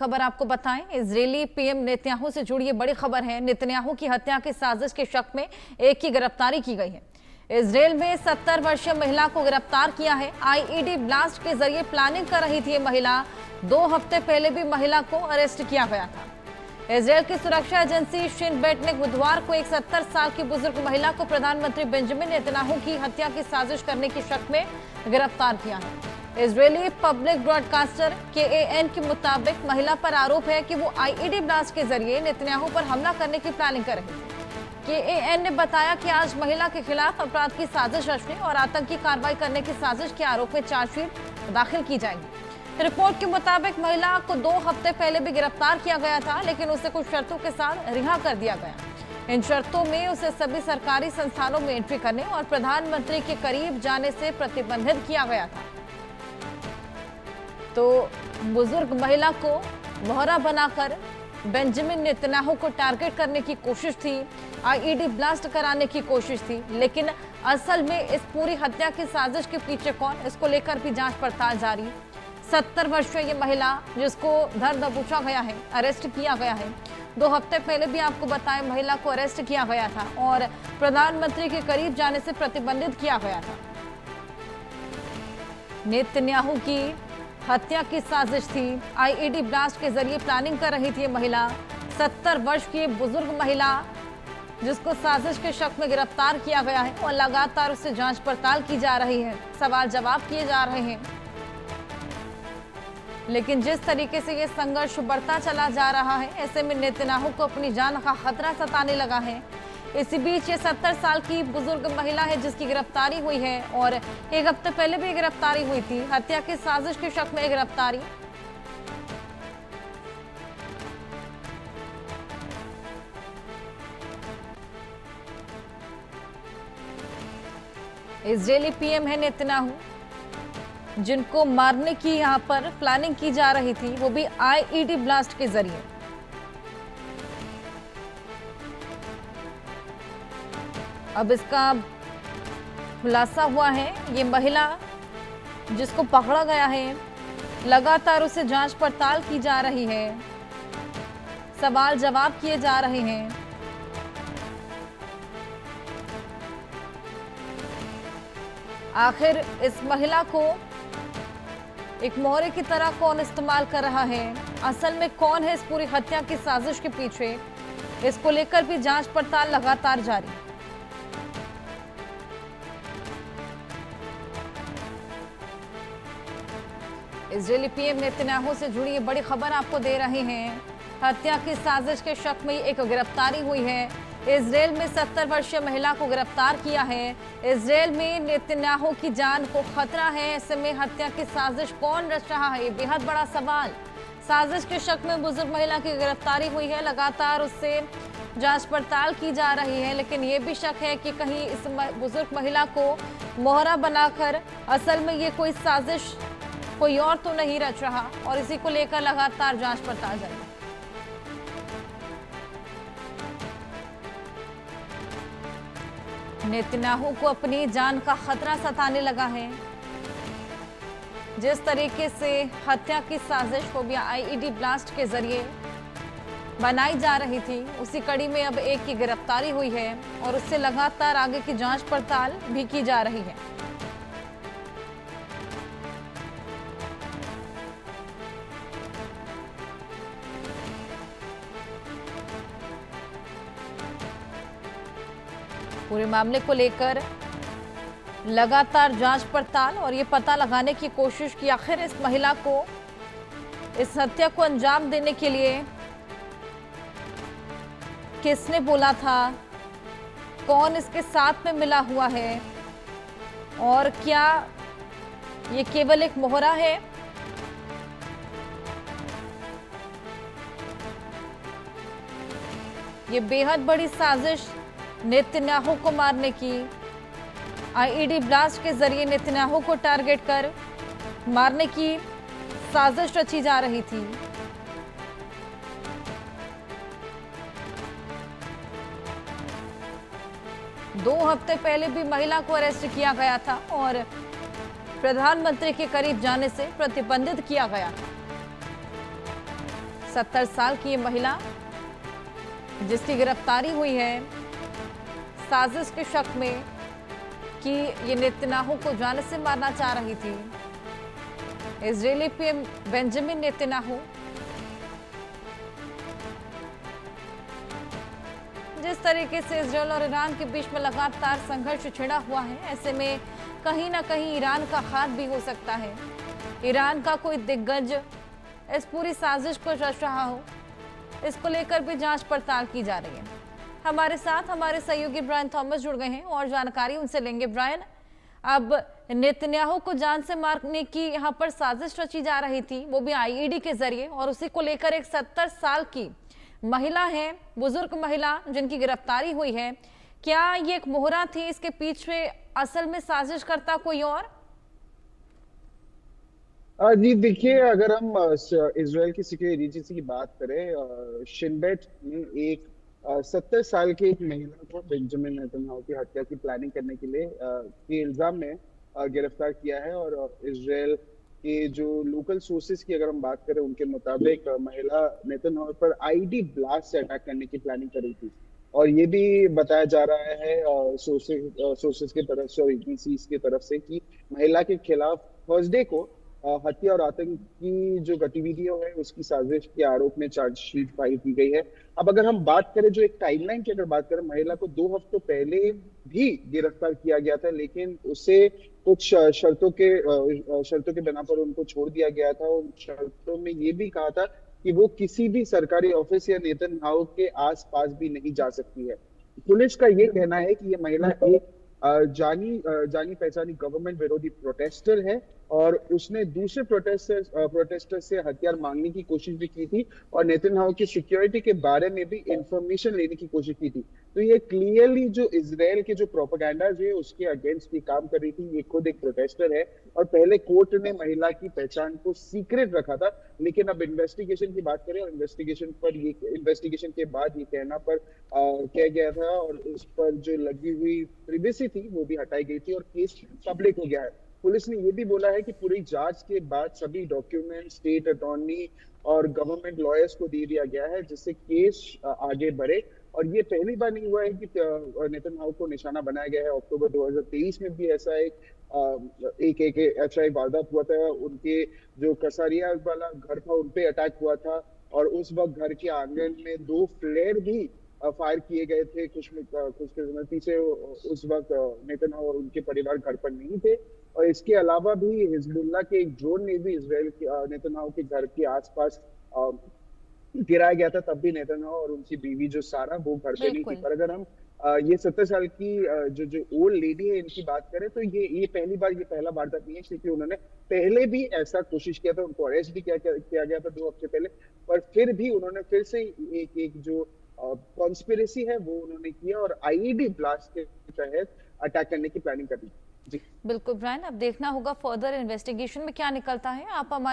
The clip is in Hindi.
खबर आपको बताएं, इजरायली पीएम नेतन्याहू से जुड़ी ये बड़ी खबर है। नेतन्याहू की हत्या की साजिश के शक में एक की गिरफ्तारी की गई है। इजरायल में 70 वर्षीय महिला को गिरफ्तार किया है। आईईडी ब्लास्ट के जरिए प्लानिंग कर रही थी ये महिला। 2 हफ्ते पहले भी महिला को अरेस्ट किया गया था। इजरायल की सुरक्षा एजेंसी शिन बेट ने बुधवार को एक 70 साल की बुजुर्ग महिला को प्रधानमंत्री बेंजामिन नेतन्याहू की हत्या की साजिश करने के शक में गिरफ्तार किया है। इजरायली पब्लिक ब्रॉडकास्टर KAN के मुताबिक महिला पर आरोप है कि वो आईईडी ब्लास्ट के जरिए नेतन्याहू पर हमला करने की प्लानिंग कर रही थी। KAN ने बताया कि आज महिला के खिलाफ अपराध की साजिश रचने और आतंकी कार्रवाई करने की साजिश के आरोप में चार्जशीट दाखिल की जाएगी। रिपोर्ट के मुताबिक महिला को 2 हफ्ते पहले भी गिरफ्तार किया गया था, लेकिन उसे कुछ शर्तों के साथ रिहा कर दिया गया। इन शर्तों में उसे सभी सरकारी संस्थानों में एंट्री करने और प्रधानमंत्री के करीब जाने से प्रतिबंधित किया गया था। तो बुजुर्ग महिला को मोहरा बनाकर बेंजामिन नेतन्याहू को टारगेट करने की कोशिश थी, आईईडी ब्लास्ट कराने की कोशिश थी, लेकिन असल में इस पूरी हत्या की साजिश के पीछे कौन, इसको लेकर भी जांच पड़ताल जारी। 70 वर्षीय ये महिला जिसको धर दबोचा गया है, अरेस्ट किया गया है। 2 हफ्ते पहले भी आपको बताएं महिला को अरेस्ट किया गया था और प्रधानमंत्री के करीब जाने से प्रतिबंधित किया गया था। नेतन्याहू की हत्या की साजिश थी। आईईडी ब्लास्ट के जरिए प्लानिंग कर रही थी ये महिला। 70 वर्ष की बुजुर्ग महिला जिसको साजिश के शक में गिरफ्तार किया गया है और लगातार उससे जांच पड़ताल की जा रही है, सवाल जवाब किए जा रहे हैं। लेकिन जिस तरीके से ये संघर्ष बढ़ता चला जा रहा है, ऐसे में नेतन्याहू को अपनी जान का खतरा सताने लगा है। इसी बीच ये 70 साल की बुजुर्ग महिला है जिसकी गिरफ्तारी हुई है और 1 हफ्ते पहले भी गिरफ्तारी हुई थी। हत्या की साजिश के शक में गिरफ्तारी। इजरायली पीएम है नेतन्याहू, जिनको मारने की यहां पर प्लानिंग की जा रही थी, वो भी आईईडी ब्लास्ट के जरिए। अब इसका खुलासा हुआ है। ये महिला जिसको पकड़ा गया है, लगातार उसे जांच पड़ताल की जा रही है, सवाल जवाब किए जा रहे हैं। आखिर इस महिला को एक मोहरे की तरह कौन इस्तेमाल कर रहा है, असल में कौन है इस पूरी हत्या की साजिश के पीछे, इसको लेकर भी जांच पड़ताल लगातार जारी। इजरायली पीएम नेतन्याहू से जुड़ी ये बड़ी खबर आपको दे रहे हैं। हत्या की साजिश के शक में एक गिरफ्तारी हुई है। इजरायल में 70 वर्षीय महिला को गिरफ्तार किया है। इजरायल में नेतन्याहू की जान को खतरा है। ऐसे में हत्या की साजिश कौन रच रहा है, ये बेहद बड़ा सवाल। साजिश के शक में बुजुर्ग महिला की गिरफ्तारी हुई है। लगातार उससे जांच पड़ताल की जा रही है, लेकिन ये भी शक है कि कहीं इस बुजुर्ग महिला को मोहरा बनाकर असल में ये कोई साजिश कोई और तो नहीं रच रहा, और इसी को लेकर लगातार जांच पड़ताल जारी। नेतन्याहू को अपनी जान का खतरा सताने लगा है। जिस तरीके से हत्या की साजिश को भी आईईडी ब्लास्ट के जरिए बनाई जा रही थी, उसी कड़ी में अब एक की गिरफ्तारी हुई है और उससे लगातार आगे की जांच पड़ताल भी की जा रही है। पूरे मामले को लेकर लगातार जांच पड़ताल और ये पता लगाने की कोशिश की आखिर इस महिला को इस हत्या को अंजाम देने के लिए किसने बोला था, कौन इसके साथ में मिला हुआ है, और क्या ये केवल एक मोहरा है। ये बेहद बड़ी साजिश नेतन्याहू को मारने की, आईईडी ब्लास्ट के जरिए नेतन्याहू को टारगेट कर मारने की साजिश रची जा रही थी। दो हफ्ते पहले भी महिला को अरेस्ट किया गया था और प्रधानमंत्री के करीब जाने से प्रतिबंधित किया गया। 70 साल की ये महिला जिसकी गिरफ्तारी हुई है साजिश के शक में कि ये नेतन्याहू को जान से मारना चाह रही थी। इजरायली पीएम बेंजामिन नेतन्याहू जिस तरीके से इजरायल और ईरान के बीच में लगातार संघर्ष छिड़ा हुआ है, ऐसे में कहीं ना कहीं ईरान का हाथ भी हो सकता है। ईरान का कोई दिग्गज इस पूरी साजिश को रच रहा हो, इसको लेकर भी जांच पड़ताल की जा रही है। हमारे साथ हमारे सहयोगी ब्रायन थॉमस जुड़ गए हैं और जानकारी उनसे लेंगे। ब्रायन, अब नेतन्याहू को जान से मारने की यहाँ पर साजिश रची जा रही थी, वो भी आईईडी के जरिए, और उसी को लेकर एक 70 साल की महिला है, बुजुर्ग महिला जिनकी गिरफ्तारी हुई है। क्या ये एक मोहरा थी, इसके पीछे असल में साजिश करता कोई और? जी देखिए, अगर हम इसराइल की सिक्योरिटी एजेंसी की बात करें, शिन बेट ने एक 70 साल की एक महिला को बेंजामिन नेतन्याहू की हत्या की प्लानिंग करने के लिए के इल्जाम में गिरफ्तार किया है। और इसराइल के जो लोकल सोर्सेज की अगर हम बात करें, उनके मुताबिक महिला नेतन्याहू पर आईडी ब्लास्ट से अटैक करने की प्लानिंग कर रही थी। और ये भी बताया जा रहा है सोर्सेज की तरफ से और एजेंसीज की तरफ से कि महिला के खिलाफ थर्सडे को हत्या और आतंक की जो गतिविधियों है उसकी साजिश के आरोप में चार्जशीट फाइल की गई है। अब अगर हम बात करें जो एक टाइमलाइन की अगर बात करें, महिला को 2 हफ्तों पहले भी गिरफ्तार किया गया था, लेकिन उसे कुछ शर्तों के बिना पर उनको छोड़ दिया गया था। उन शर्तों में ये भी कहा था कि वो किसी भी सरकारी ऑफिस या नेतन्याहू के आसपास भी नहीं जा सकती है। पुलिस का ये कहना है कि ये महिला एक जानी पहचानी गवर्नमेंट विरोधी प्रोटेस्टर है और उसने दूसरे प्रोटेस्टर से हथियार मांगने की कोशिश भी की थी और नेतन्याहू की सिक्योरिटी के बारे में भी इंफॉर्मेशन लेने की कोशिश की थी। तो ये क्लियरली जो इजराइल के जो प्रोपेगेंडा है उसके अगेंस्ट भी काम कर रही थी। ये खुद एक प्रोटेस्टर है और पहले कोर्ट ने महिला की पहचान को सीक्रेट रखा था, लेकिन अब इन्वेस्टिगेशन की बात करें और इन्वेस्टिगेशन के बाद ये कहना पर कह गया था और उस पर जो लगी हुई प्रिवेसी थी वो भी हटाई गई थी और केस पब्लिक हो गया है। पुलिस ने ये भी बोला है कि पूरी जांच के बाद सभी डॉक्यूमेंट स्टेट अटॉर्नी और गवर्नमेंट लॉयर्स को दे दिया गया है जिससे केस आगे बढ़े। और ये पहली बार नहीं हुआ है कि नेतन्याहू को निशाना बनाया गया है। अक्टूबर 2023 में भी ऐसा एक ऐसा एक वारदात हुआ था। उनके जो कसारिया वाला घर था उन पे अटैक हुआ था और उस वक्त घर के आंगन में 2 फ्लेयर भी फायर किए गए थे। कुछ पीछे उस वक्त नेतन्याहू और उनके परिवार घर पर नहीं थे। और इसके अलावा भी हिजबुल्लाह के एक ड्रोन ने भी इजराइल के नेतन्याहू के घर के आसपास गिराया गया था। तब भी नेतन्याहू और उनकी बीवी जो सारा वो घर पे नहीं थी। पर अगर हम ये 70 साल की जो ओल्ड लेडी है इनकी बात करें तो ये पहला वारदात नहीं है, क्योंकि उन्होंने पहले भी ऐसा कोशिश किया था। उनको अरेस्ट भी किया गया था 2 हफ्ते पहले, पर फिर भी उन्होंने फिर से एक जो कॉन्स्पिरेसी है वो उन्होंने किया और आईईडी ब्लास्ट के तहत अटैक करने की प्लानिंग कर दी। जी बिल्कुल ब्रायन, अब देखना होगा फर्दर इन्वेस्टिगेशन में क्या निकलता है। आप हमारे